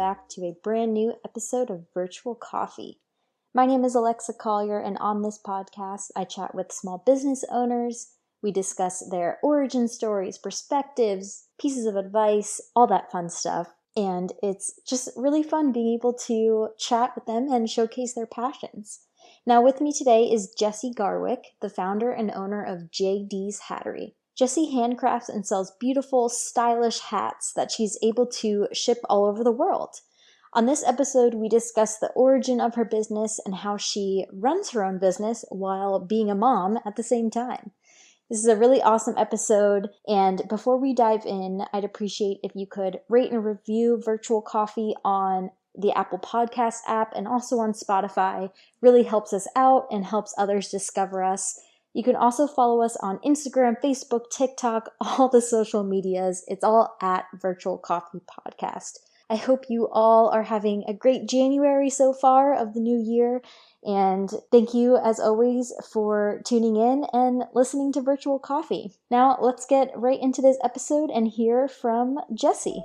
back to a brand new episode of Virtual Coffee. My name is Alexa Collier, and on this podcast, I chat with small business owners. We discuss their origin stories, perspectives, pieces of advice, all that fun stuff. And it's just really fun being able to chat with them and showcase their passions. Now with me today is Jessie Garwick, the founder and owner of J.D.'s Hattery. Jessie handcrafts and sells beautiful, stylish hats that she's able to ship all over the world. On this episode, we discuss the origin of her business and how she runs her own business while being a mom at the same time. This is a really awesome episode, and before we dive in, I'd appreciate if you could rate and review Virtual Coffee on the Apple Podcast app and also on Spotify. Really helps us out and helps others discover us. You can also follow us on Instagram, Facebook, TikTok, all the social medias. It's all at Virtual Coffee Podcast. I hope you all are having a great January so far of the new year. And thank you, as always, for tuning in and listening to Virtual Coffee. Now, let's get right into this episode and hear from Jessie.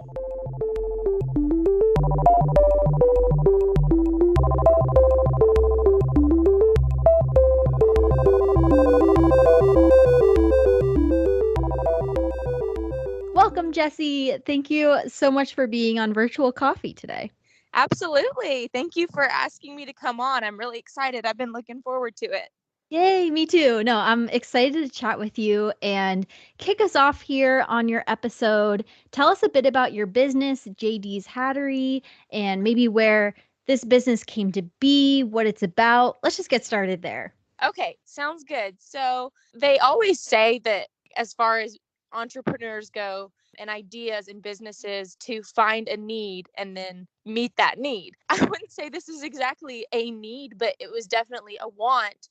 Welcome, Jessie. Thank you so much for being on Virtual Coffee today. Absolutely. Thank you for asking me to come on. I'm really excited. I've been looking forward to it. Yay, me too. No, I'm excited to chat with you and kick us off here on your episode. Tell us a bit about your business, JD's Hattery, and maybe where this business came to be, what it's about. Let's just get started there. Okay, sounds good. So they always say that as far as entrepreneurs go and ideas and businesses, to find a need and then meet that need. I wouldn't say this is exactly a need, but it was definitely a want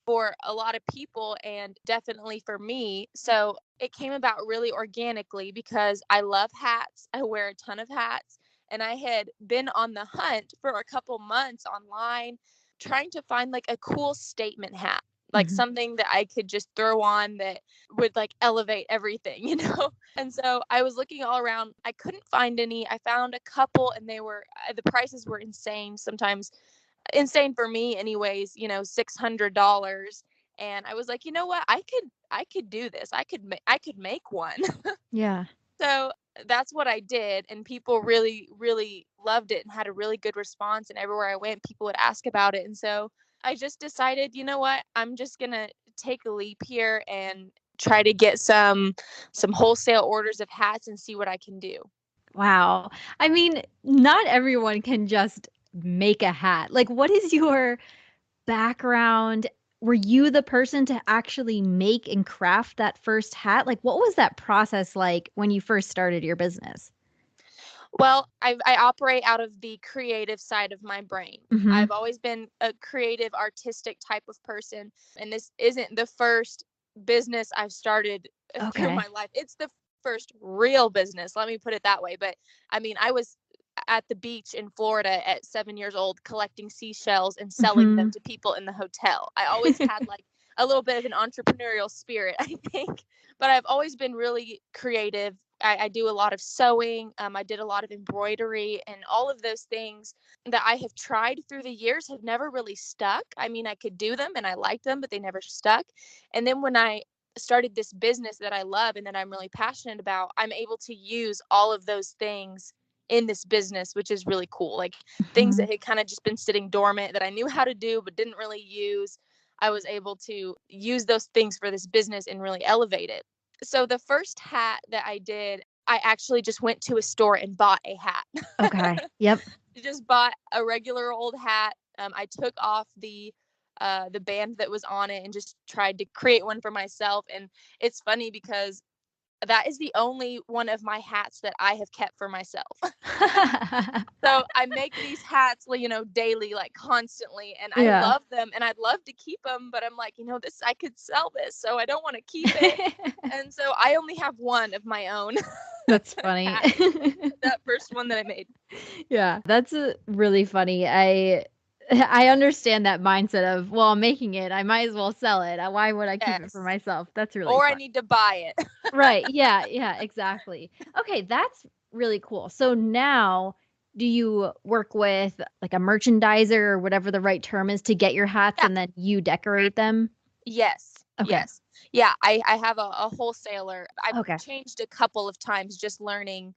for a lot of people and definitely for me. So it came about really organically because I love hats. I wear a ton of hats, and I had been on the hunt for a couple months online trying to find like a cool statement hat, like something that I could just throw on that would like elevate everything, you know? And so I was looking all around. I couldn't find any. I found a couple, and the prices were insane, sometimes insane for me anyways, $600. And I was like, you know what? I could do this. I could make one. Yeah. So that's what I did, and people really, really loved it and had a really good response. And everywhere I went, people would ask about it. And so I just decided, you know what? I'm just gonna take a leap here and try to get some wholesale orders of hats and see what I can do. Wow. I mean, not everyone can just make a hat. Like, what is your background? Were you the person to actually make and craft that first hat? Like, what was that process like when you first started your business? Well, I operate out of the creative side of my brain. I've always been a creative, artistic type of person, and this isn't the first business I've started through my life. It's the first real business, let me put it that way. But I mean, I was at the beach in Florida at 7 years old collecting seashells and selling them to people in the hotel. I always had like a little bit of an entrepreneurial spirit, I think, but I've always been really creative. I do a lot of sewing. I did a lot of embroidery, and all of those things that I have tried through the years have never really stuck. I mean, I could do them and I liked them, but they never stuck. And then when I started this business that I love and that I'm really passionate about, I'm able to use all of those things in this business, which is really cool. Like things that had kind of just been sitting dormant that I knew how to do but didn't really use. I was able to use those things for this business and really elevate it. So the first hat that I did, I actually just went to a store and bought a hat. Okay. Yep. Just bought a regular old hat. I took off the band that was on it and just tried to create one for myself. And it's funny because that is the only one of my hats that I have kept for myself. So I make these hats, daily, like constantly, and I love them and I'd love to keep them, but I'm like, I could sell this, so I don't want to keep it. And so I only have one of my own. That's funny. That first one that I made. Yeah, that's really funny. I understand that mindset of, well, I'm making it, I might as well sell it. Why would I keep it for myself? That's really Or fun. I need to buy it. Right. Yeah, exactly. Okay, that's really cool. So now Do you work with like a merchandiser or whatever the right term is to get your hats Yeah. and then you decorate them? Yes. Okay. Yes. Yeah. I have a wholesaler. I've Okay. changed a couple of times just learning.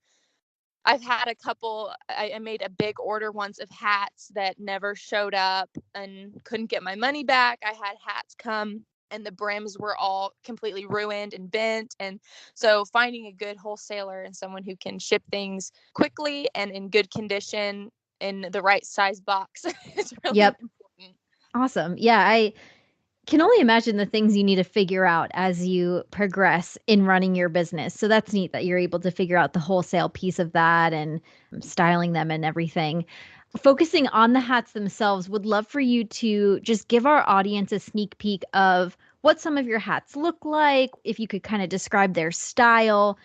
I've had a couple, I made a big order once of hats that never showed up and couldn't get my money back. I had hats come and the brims were all completely ruined and bent. And so finding a good wholesaler and someone who can ship things quickly and in good condition in the right size box is really Yep. important. Awesome. Yeah, I can only imagine the things you need to figure out as you progress in running your business. So that's neat that you're able to figure out the wholesale piece of that and styling them and everything. Focusing on the hats themselves, would love for you to just give our audience a sneak peek of what some of your hats look like, if you could kind of describe their style,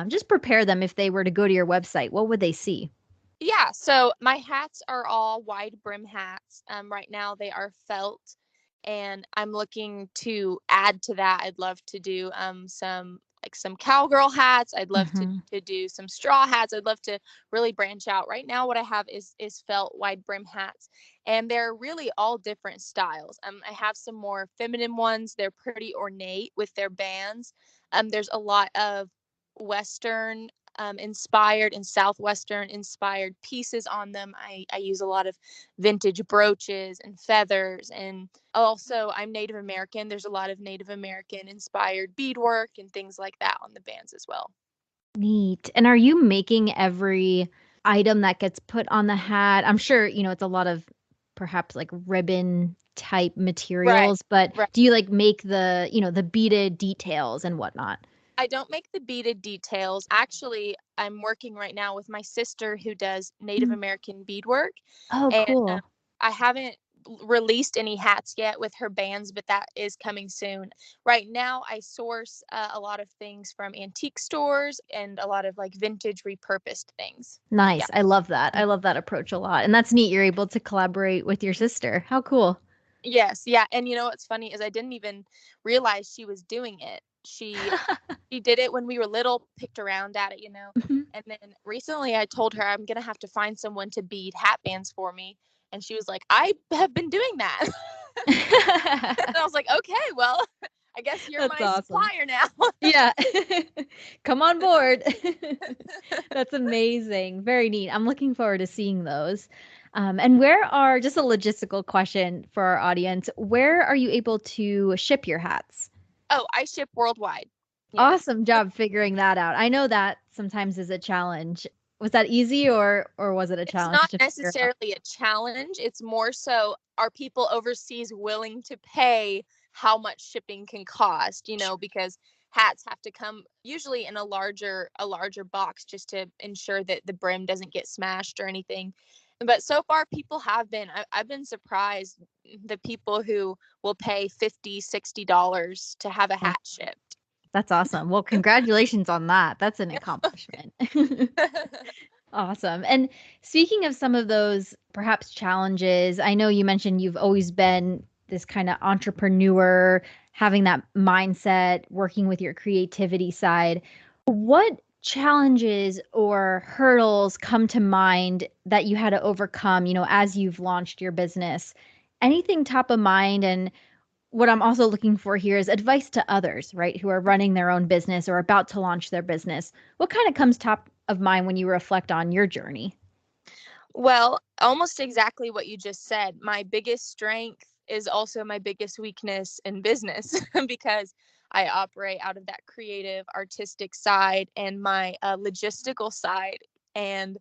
just prepare them if they were to go to your website. What would they see? Yeah, so my hats are all wide brim hats. Right now they are felt, and I'm looking to add to that. I'd love to do some cowgirl hats. I'd love Hmm. to do some straw hats. I'd love to really branch out. Right now, what I have is felt wide brim hats, and they're really all different styles. I have some more feminine ones. They're pretty ornate with their bands. There's a lot of Western inspired and Southwestern inspired pieces on them. I use a lot of vintage brooches and feathers. And also, I'm Native American. There's a lot of Native American inspired beadwork and things like that on the bands as well. Neat. And are you making every item that gets put on the hat? I'm sure, it's a lot of perhaps like ribbon type Right. materials, but Right. do you like make the beaded details and whatnot? I don't make the beaded details. Actually, I'm working right now with my sister who does Native Mm. American beadwork, Oh, and cool. I haven't released any hats yet with her bands, but that is coming soon. Right now, I source a lot of things from antique stores and a lot of like vintage repurposed things. Yeah. Nice. I love that. I love that approach a lot. And that's neat. You're able to collaborate with your sister. How cool. Yes, yeah, and you know what's funny is I didn't even realize she was doing it. She did it when we were little, picked around at it, Mhm. and then recently I told her I'm gonna have to find someone to bead hat bands for me, and she was like, "I have been doing that." And I was like, "Okay, well, I guess you're That's my awesome. supplier now." Yeah. Come on board. That's amazing. Very neat. I'm looking forward to seeing those. And just a logistical question for our audience, where are you able to ship your hats? Oh, I ship worldwide. Yes. Awesome job figuring that out. I know that sometimes is a challenge. Was that easy or was it a It's challenge not to figure out? necessarily a challenge. It's more so are people overseas willing to pay how much shipping can cost, because hats have to come usually in a larger box just to ensure that the brim doesn't get smashed or anything. But so far people have been I've been surprised the people who will pay $50-$60 to have a Oh, hat shipped. that's awesome. Well, congratulations on that. That's an accomplishment. Awesome. And speaking of some of those perhaps challenges, I know you mentioned you've always been this kind of entrepreneur, having that mindset, working with your creativity side. What challenges or hurdles come to mind that you had to overcome, as you've launched your business? Anything top of mind? And what I'm also looking for here is advice to others, right, who are running their own business or about to launch their business. What kind of comes top of mind when you reflect on your journey? Well, almost exactly what you just said. My biggest strength is also my biggest weakness in business because I operate out of that creative, artistic side and my logistical side. And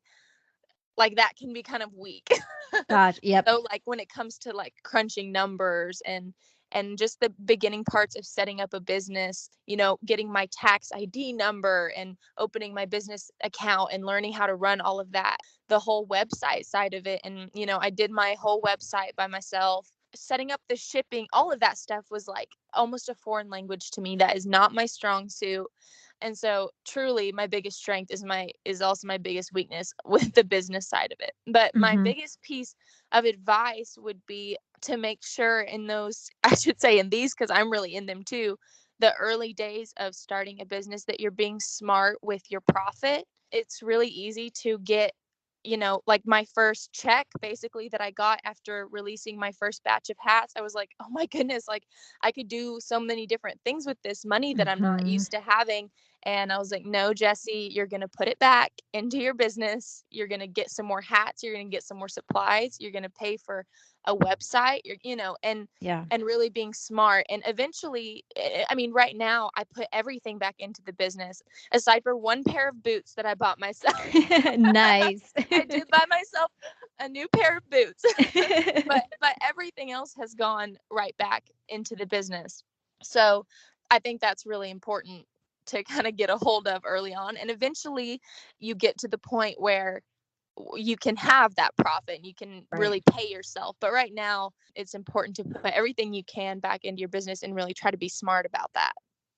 like that can be kind of weak. Gosh, yep. So like when it comes to like crunching numbers and just the beginning parts of setting up a business, getting my tax ID number and opening my business account and learning how to run all of that, the whole website side of it. And I did my whole website by myself. Setting up the shipping, all of that stuff was like almost a foreign language to me. That is not my strong suit. And so truly my biggest strength is also my biggest weakness with the business side of it. But my Hmm. biggest piece of advice would be to make sure in those I should say in these because I'm really in them too, the early days of starting a business that you're being smart with your profit. It's really easy to get like my first check basically that I got after releasing my first batch of hats, I was like, oh my goodness, like I could do so many different things with this money that I'm not used to having. And I was like, no, Jessie, you're going to put it back into your business. You're going to get some more hats. You're going to get some more supplies. You're going to pay for a website, and really being smart. And eventually, I mean, right now I put everything back into the business aside for one pair of boots that I bought myself. Nice. I did buy myself a new pair of boots, but everything else has gone right back into the business. So I think that's really important to kind of get a hold of early on. And eventually you get to the point where you can have that profit and you can really pay yourself. But right now it's important to put everything you can back into your business and really try to be smart about that.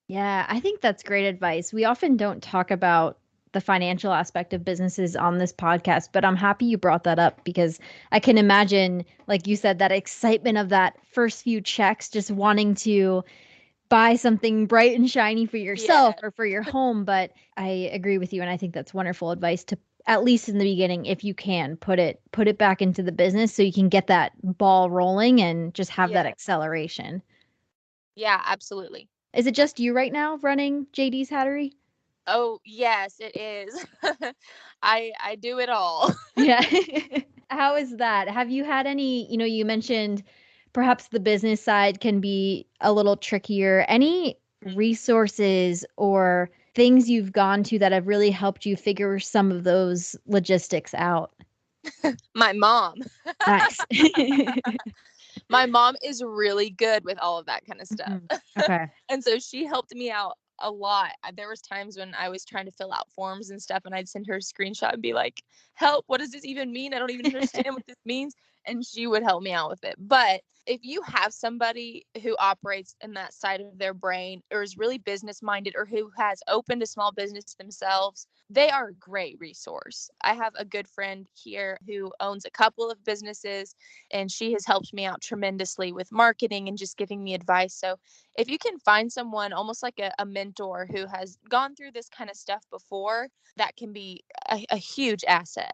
Yeah, I think that's great advice. We often don't talk about the financial aspect of businesses on this podcast, but I'm happy you brought that up because I can imagine, like you said, that excitement of that first few checks, just wanting to buy something bright and shiny for yourself or for your home. But I agree with you, and I think that's wonderful advice to, at least in the beginning, if you can, put it back into the business so you can get that ball rolling and just have that acceleration. Yeah, absolutely. Is it just you right now running JD's Hattery? Oh, yes, it is. I do it all. Yeah. How is that? Have you had any, you mentioned perhaps the business side can be a little trickier. Any resources or things you've gone to that have really helped you figure some of those logistics out? My mom. Nice. My mom is really good with all of that kind of stuff. Okay. And so she helped me out a lot. There was times when I was trying to fill out forms and stuff and I'd send her a screenshot and be like, "Help, what does this even mean? I don't even understand what this means." And she would help me out with it. But if you have somebody who operates in that side of their brain or is really business minded or who has opened a small business themselves, they are a great resource. I have a good friend here who owns a couple of businesses and she has helped me out tremendously with marketing and just giving me advice. So if you can find someone almost like a mentor who has gone through this kind of stuff before, that can be a huge asset.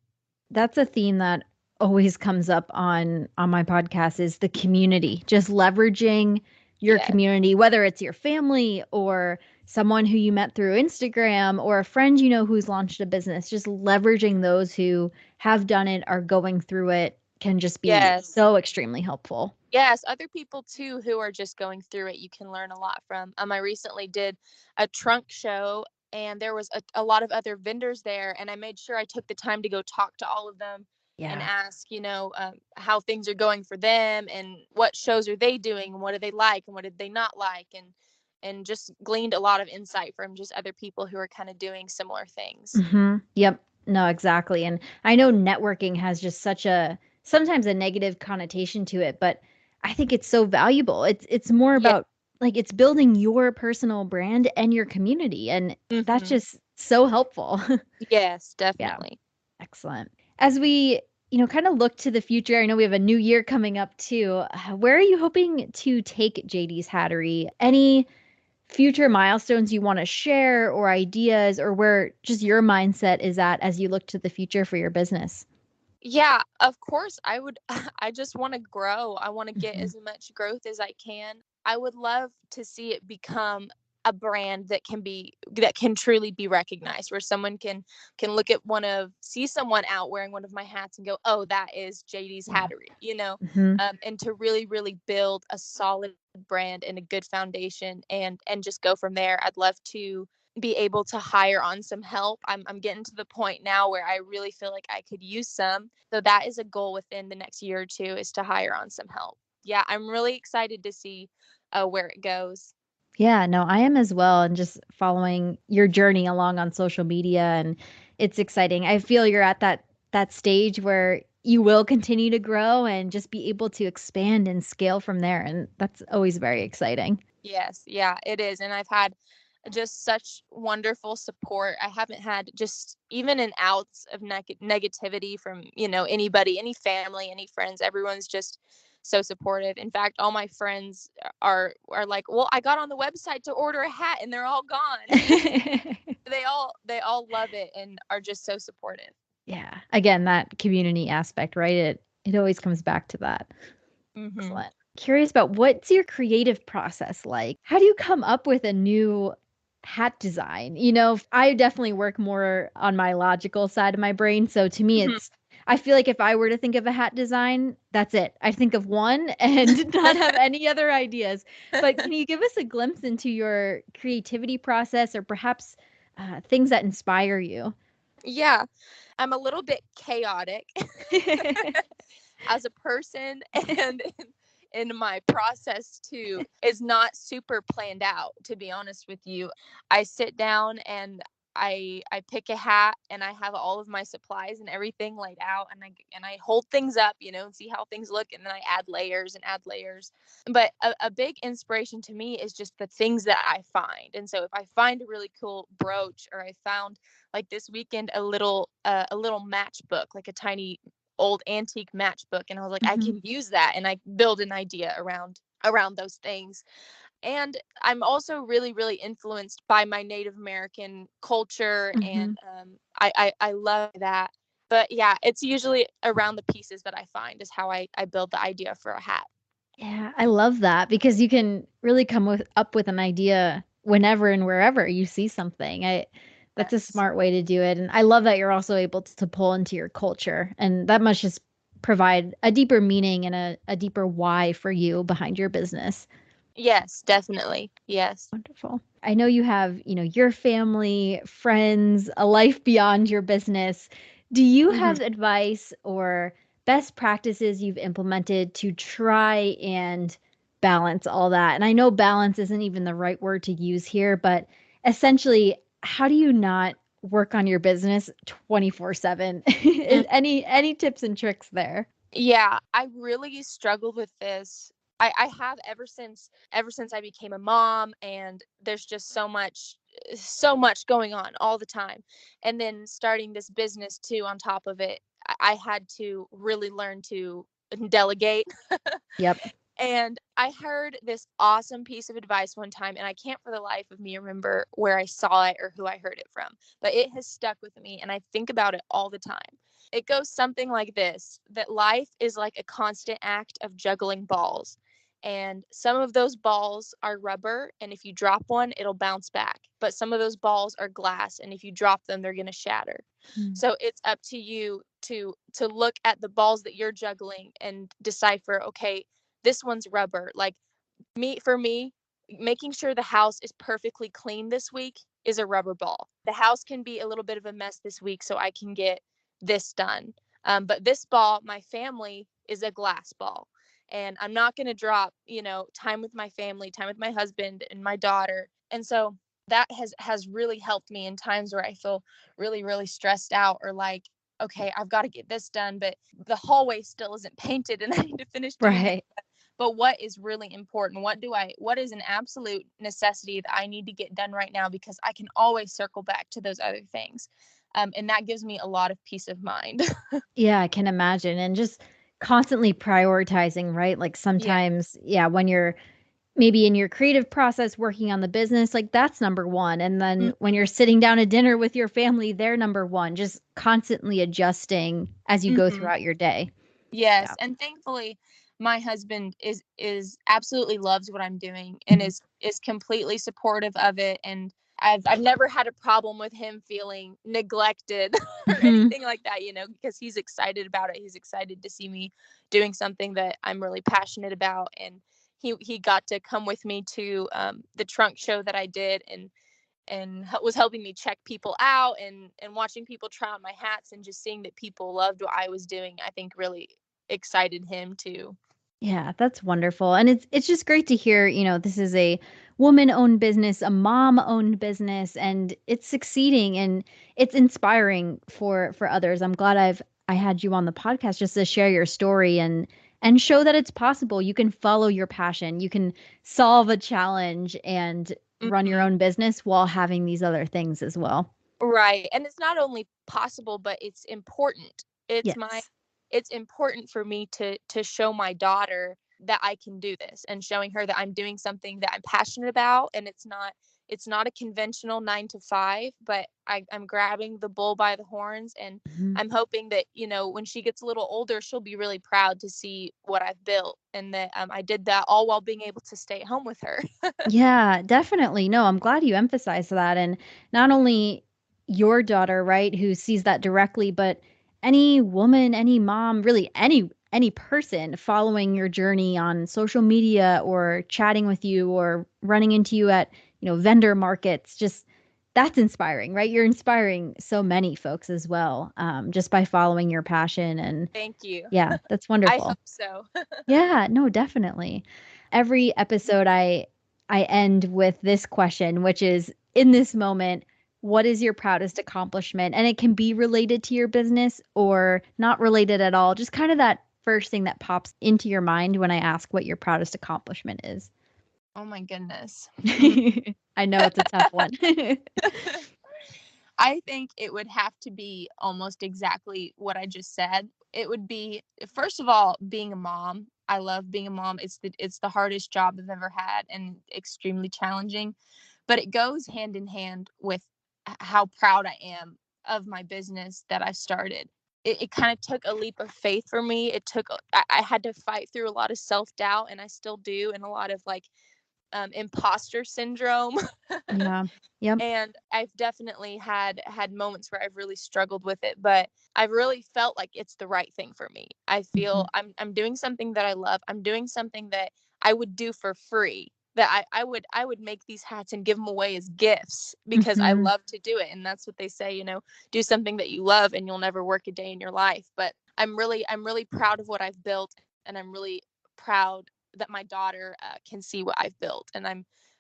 That's a theme that always comes up on my podcast is the community, just leveraging your community, whether it's your family or someone who you met through Instagram or a friend who's launched a business. Just leveraging those who have done it, are going through it, can just be so extremely helpful. Yes, other people too who are just going through it, you can learn a lot from. I recently did a trunk show and there was a lot of other vendors there, and I made sure I took the time to go talk to all of them and ask, how things are going for them and what shows are they doing and what do they like and what did they not like, and just gleaned a lot of insight from just other people who are kind of doing similar things. Mm-hmm. Yep. No, exactly. And I know networking has just sometimes a negative connotation to it, but I think it's so valuable. It's more about like it's building your personal brand and your community, and that's just so helpful. Yes, definitely. Excellent. As we, kind of look to the future, I know we have a new year coming up too. Where are you hoping to take JD's Hattery? Any future milestones you want to share or ideas, or where just your mindset is at as you look to the future for your business? Yeah, of course. I just want to grow. I want to get as much growth as I can. I would love to see it become a brand that can truly be recognized, where someone can look at see someone out wearing one of my hats and go, "Oh, that is JD's Hattery," and to really, really build a solid brand and a good foundation and just go from there. I'd love to be able to hire on some help. I'm getting to the point now where I really feel like I could use some. So that is a goal within the next year or two, is to hire on some help. Yeah, I'm really excited to see where it goes. Yeah, no, I am as well. And just following your journey along on social media, and it's exciting. I feel you're at that stage where you will continue to grow and just be able to expand and scale from there. And that's always very exciting. Yes, yeah, it is. And I've had just such wonderful support. I haven't had just even an ounce of negativity from, anybody, any family, any friends. Everyone's just so supportive. In fact, all my friends are like, "Well, I got on the website to order a hat and they're all gone." They all love it and are just so supportive. Yeah. Again, that community aspect, right? It always comes back to that. Mm-hmm. Excellent. Curious about what's your creative process like? How do you come up with a new hat design? I definitely work more on my logical side of my brain. So to me, I feel like if I were to think of a hat design, that's it. I think of one and not have any other ideas. But can you give us a glimpse into your creativity process or perhaps things that inspire you? Yeah, I'm a little bit chaotic as a person, and in my process too is not super planned out, to be honest with you. I sit down and I pick a hat, and I have all of my supplies and everything laid out, and I hold things up, and see how things look, and then I add layers and add layers. But a big inspiration to me is just the things that I find. And so if I find a really cool brooch, or I found, like this weekend, a little matchbook, like a tiny old antique matchbook, and I was like, I Mhm. can use that, and I build an idea around those things. And I'm also really, really influenced by my Native American culture, and Mhm. I love that. But yeah, it's usually around the pieces that I find is how I build the idea for a hat. Yeah, I love that because you can really up with an idea whenever and wherever you see something. That's a Yes. smart way to do it. And I love that you're also able to pull into your culture. And that must just provide a deeper meaning and a deeper why for you behind your business. Yes, definitely. Yes. Wonderful. I know you have, your family, friends, a life beyond your business. Do you Hmm. have advice or best practices you've implemented to try and balance all that? And I know balance isn't even the right word to use here, but essentially, how do you not work on your business 24/7? Any tips and tricks there? Yeah, I really struggled with this. I have ever since I became a mom, and there's just so much going on all the time. And then starting this business too on top of it, I had to really learn to delegate. Yep. And I heard this awesome piece of advice one time, and I can't for the life of me remember where I saw it or who I heard it from, but it has stuck with me, and I think about it all the time. It goes something like this: that life is like a constant act of juggling balls. And some of those balls are rubber, and if you drop one, it'll bounce back. But some of those balls are glass, and if you drop them, they're going to shatter. Mm. So it's up to you to look at the balls that you're juggling and decipher, okay, this one's rubber. Like for me, making sure the house is perfectly clean this week is a rubber ball. The house can be a little bit of a mess this week, so I can get this done. But this ball, my family, is a glass ball. And I'm not going to drop, time with my family, time with my husband and my daughter. And so that has really helped me in times where I feel really, really stressed out, or like, okay, I've got to get this done, but the hallway still isn't painted, and I need to finish doing that. Right. But what is really important? What is an absolute necessity that I need to get done right now, because I can always circle back to those other things. And that gives me a lot of peace of mind. Yeah, I can imagine. And just constantly prioritizing, right? Like Yeah. sometimes, yeah, when you're maybe in your creative process working on the business, like that's number one. And then when you're sitting down at dinner with your family, they're number one, just constantly adjusting as you go Mm-hmm. throughout your day. Yeah. Yes, and thankfully my husband is absolutely loves what I'm doing, and is completely supportive of it. And I've never had a problem with him feeling neglected or Mhm. anything like that, because he's excited about it. He's excited to see me doing something that I'm really passionate about. And he got to come with me to the trunk show that I did, and was helping me check people out, and watching people try on my hats, and just seeing that people loved what I was doing, I think really excited him too. Yeah, that's wonderful. And it's just great to hear, this is a woman-owned business, a mom-owned business, and it's succeeding and it's inspiring for others. I'm glad I had you on the podcast just to share your story and show that it's possible. You can follow your passion. You can solve a challenge and run your Hmm. own business while having these other things as well. Right. And it's not only possible, but it's important. It's my Yes. it's important for me to show my daughter that I can do this, and showing her that I'm doing something that I'm passionate about, and it's not a conventional 9 to 5, but I'm grabbing the bull by the horns, and Mhm. I'm hoping that, when she gets a little older, she'll be really proud to see what I've built, and that I did that all while being able to stay at home with her. Yeah, definitely. No, I'm glad you emphasized that. And not only your daughter, right, who sees that directly, but any woman, any mom, really any person following your journey on social media or chatting with you or running into you at, vendor markets, just that's inspiring, right? You're inspiring so many folks as well, just by following your passion. And Thank you. yeah, that's I wonderful. hope so. Yeah, no, definitely. Every episode I end with this question, which is in this moment, what is your proudest accomplishment? And it can be related to your business or not related at all. Just kind of that first thing that pops into your mind when I ask what your proudest accomplishment is. Oh my goodness. I know it's a tough one. I think it would have to be almost exactly what I just said. It would be, first of all, being a mom. I love being a mom. It's the hardest job I've ever had, and extremely challenging, but it goes hand in hand with how proud I am of my business that I started. It kind of took a leap of faith for me. I had to fight through a lot of self-doubt, and I still do, and a lot of like imposter syndrome. Yeah. Yep. And I've definitely had moments where I've really struggled with it, but I've really felt like it's the right thing for me. I feel Mhm. I'm doing something that I love. I'm doing something that I would do for free. That I would make these hats and give them away as gifts because I Mhm. love to do it. And that's what they say, do something that you love and you'll never work a day in your life. But I'm really proud of what I've built, and I'm really proud that my daughter can see what I've built, and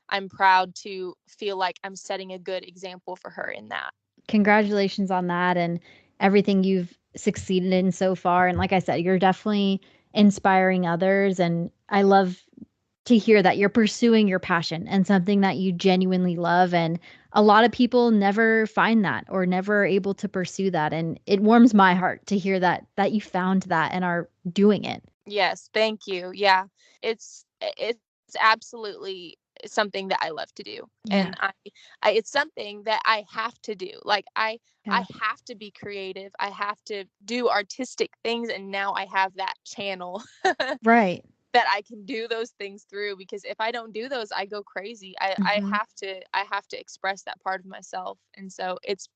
I'm proud to feel like I'm setting a good example for her in that. Congratulations on that and everything you've succeeded in so far. And like I said, you're definitely inspiring others. And I love to hear that you're pursuing your passion and something that you genuinely love. And a lot of people never find that or never are able to pursue that. And it warms my heart to hear that you found that and are doing it. Yes, thank you. Yeah. It's absolutely something that I love to do. Yeah. And I it's something that I have to do. Like I Yeah. have to be creative. I have to do artistic things, and now I have that channel Right. that I can do those things through, because if I don't do those, I go crazy. I Mhm. have to express that part of myself. And so it's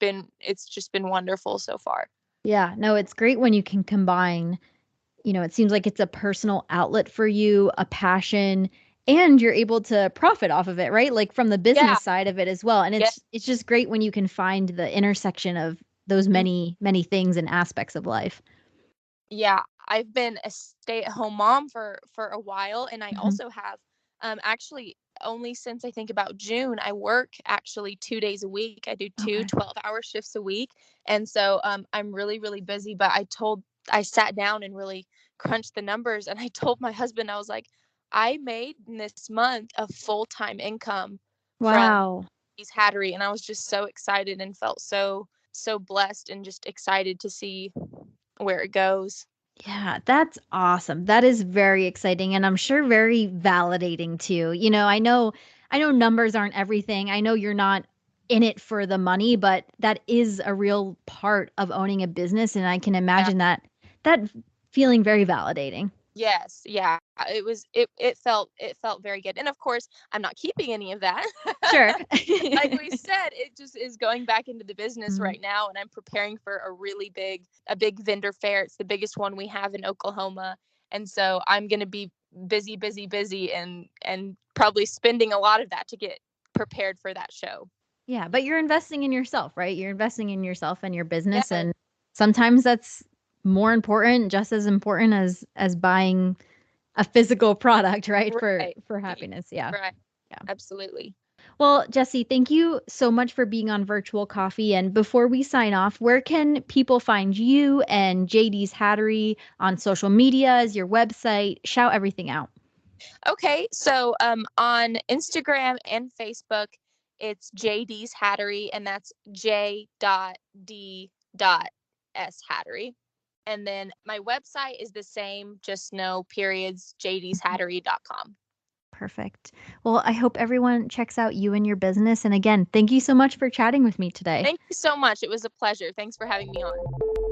just been wonderful so far. Yeah. No, it's great when you can combine. It seems like it's a personal outlet for you, a passion, and you're able to profit off of it, right? Like from the Yeah. business side of it as well. And Yeah. it's just great when you can find the intersection of those Mhm. many, many things and aspects of life. Yeah, I've been a stay-at-home mom for a while, and I Mhm. also have actually only since I think about June, I work actually 2 days a week. I do two Okay. 12-hour shifts a week. And so I'm really really busy, but I sat down and really crunched the numbers, and I told my husband, I was like, I made in this month a full-time income from Wow. these Hattery, and I was just so excited and felt so blessed and just excited to see where it goes. Yeah, that's awesome. That is very exciting and I'm sure very validating too. I know numbers aren't everything. I know you're not in it for the money, but that is a real part of owning a business and I can Yeah. imagine that feeling very validating. Yes, yeah. It felt very good. And of course, I'm not keeping any of that. Sure. Like we said, it just is going back into the business Mhm. right now, and I'm preparing for a big vendor fair. It's the biggest one we have in Oklahoma. And so I'm going to be busy, busy, busy, and probably spending a lot of that to get prepared for that show. Yeah, but you're investing in yourself, right? You're investing in yourself and your business Yes, and sometimes that's more important, just as important as buying a physical product, right? For right. for happiness. Yeah. Right. Yeah. Absolutely. Well, Jesse, thank you so much for being on Virtual Coffee. And before we sign off, where can people find you and JD's Hattery on social medias, your website? Shout everything out. Okay, so on Instagram and Facebook, it's JD's Hattery, and that's J.D.S Hattery. And then my website is the same, just no periods, Mhm. jdshattery.com. Perfect. Well, I hope everyone checks out you and your business. And again, thank you so much for chatting with me today. Thank you so much. It was a pleasure. Thanks for having me on.